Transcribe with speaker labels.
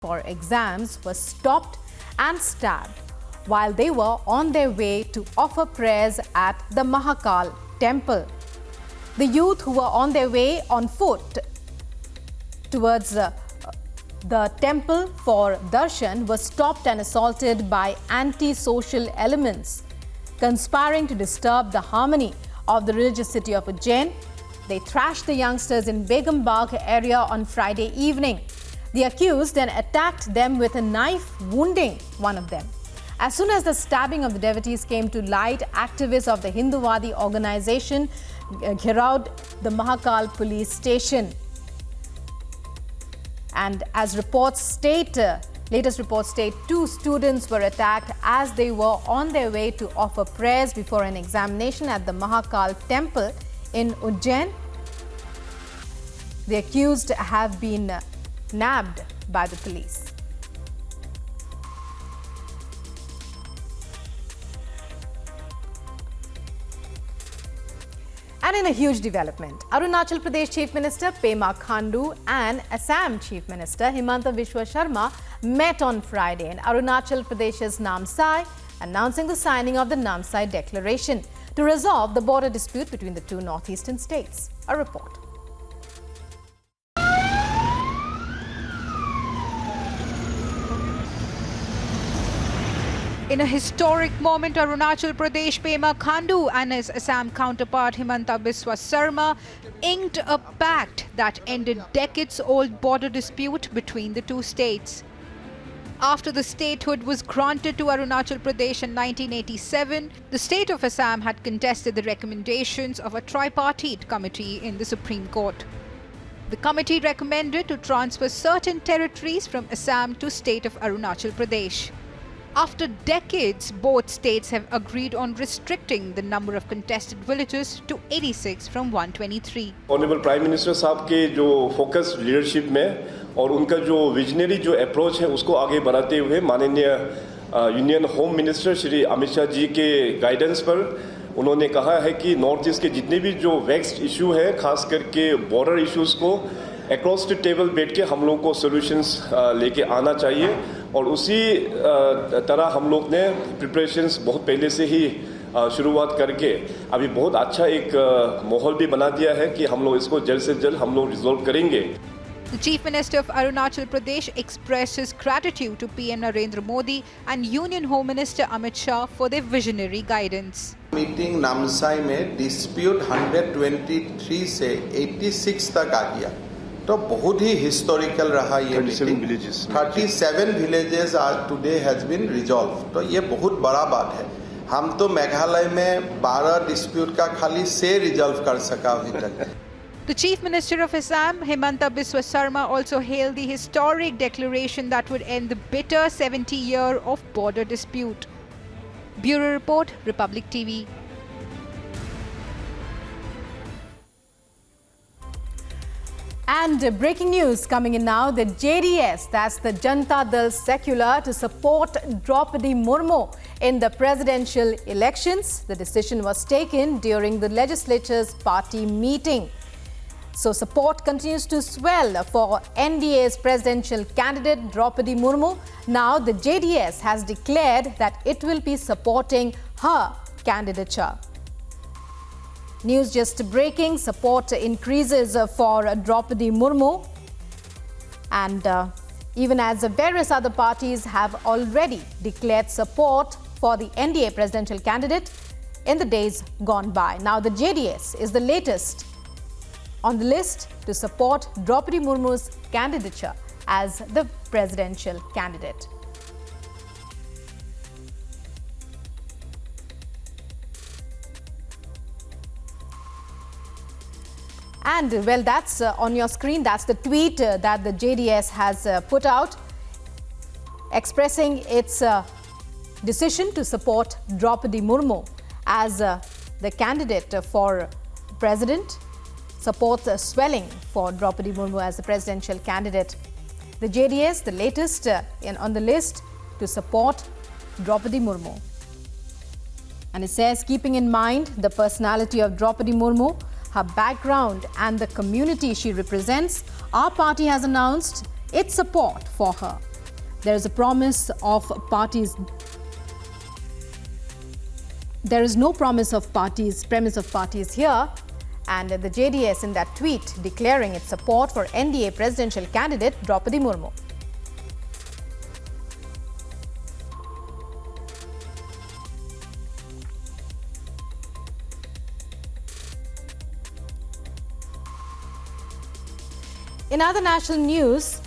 Speaker 1: for exams were stopped and stabbed while they were on their way to offer prayers at the Mahakal temple. The youth who were on their way on foot towards the temple for darshan were stopped and assaulted by anti-social elements conspiring to disturb the harmony of the religious city of Ujjain. They thrashed the youngsters in Begum Bagh area on Friday evening. The accused then attacked them with a knife, wounding one of them. As soon as the stabbing of the devotees came to light, activists of the Hinduvadi organization ghirawed the Mahakal police station. And as latest reports state, 2 students were attacked as they were on their way to offer prayers before an examination at the Mahakal temple in Ujjain. The accused have been nabbed by the police. And in a huge development, Arunachal Pradesh Chief Minister Pema Khandu and Assam Chief Minister Himanta Biswa Sharma met on Friday in Arunachal Pradesh's Namsai, announcing the signing of the Namsai Declaration to resolve the border dispute between the 2 northeastern states. A report.
Speaker 2: In a historic moment, Arunachal Pradesh Pema Khandu and his Assam counterpart Himanta Biswa Sharma inked a pact that ended decades-old border dispute between the 2 states. After the statehood was granted to Arunachal Pradesh in 1987, the state of Assam had contested the recommendations of a tripartite committee in the Supreme Court. The committee recommended to transfer certain territories from Assam to state of Arunachal Pradesh. After decades, both states have agreed on restricting the number of contested villages to 86 from 123.
Speaker 3: Honorable Prime Minister साहब के जो focus leadership में और उनका जो visionary जो approach है उसको आगे बढ़ाते हुए माननीय union home minister Shri Amit Shah ji के गाइडेंस पर उन्होंने कहा है कि नॉर्थ ईस्ट के जितने भी जो वेक्स्ड इशू है खास करके बॉर्डर इश्यूज को अक्रॉस द टेबल बैठ के हम लोग को सॉल्यूशंस लेके आना चाहिए और उसी तरह हम लोग ने प्रिपरेशंस बहुत पहले से ही शुरुआत करके अभी बहुत अच्छा एक माहौल भी बना दिया है कि हम लोग इसको जल्द से जल्द हम लोग रिजॉल्व करेंगे.
Speaker 2: The Chief Minister of Arunachal Pradesh expressed his gratitude to PM Narendra Modi and Union Home Minister Amit Shah for their visionary guidance.
Speaker 4: Meeting Namsai में डिस्प्यूट 123 से 86 तक आ गया, तो बहुत ही हिस्टोरिकल रहा ये मीटिंग. 37 विलेजेस आज टुडे हैज बीन रिजॉल्व, तो ये बहुत बड़ा बात है. हम तो मेघालय में 12 डिस्प्यूट का खाली से रिजॉल्व कर सका अभी तक.
Speaker 2: The Chief Minister of Assam, Himanta Biswa Sharma, also hailed the historic declaration that would end the bitter 70-year of border dispute. Bureau Report, Republic TV.
Speaker 1: And breaking news coming in now, the JDS, that's the Janata Dal Secular, to support Droupadi Murmu in the presidential elections. The decision was taken during the legislature's party meeting. So support continues to swell for NDA's presidential candidate Droupadi Murmu. Now the JDS has declared that it will be supporting her candidature. News just breaking, support increases for Droupadi Murmu, and even as various other parties have already declared support for the NDA presidential candidate in the days gone by. Now the JDS is the latest on the list to support Droupadi Murmu's candidature as the presidential candidate. And well, that's on your screen. That's the tweet that the JDS has put out, expressing its decision to support Droupadi Murmu as the candidate for president. Support swelling for Droupadi Murmu as the presidential candidate. The JDS, the latest on the list to support Droupadi Murmu. And it says, keeping in mind the personality of Droupadi Murmu, her background and the community she represents, our party has announced its support for her. There is a promise of parties. There is no premise of parties here. And the JDS in that tweet declaring its support for NDA presidential candidate Droupadi Murmu. In other national news,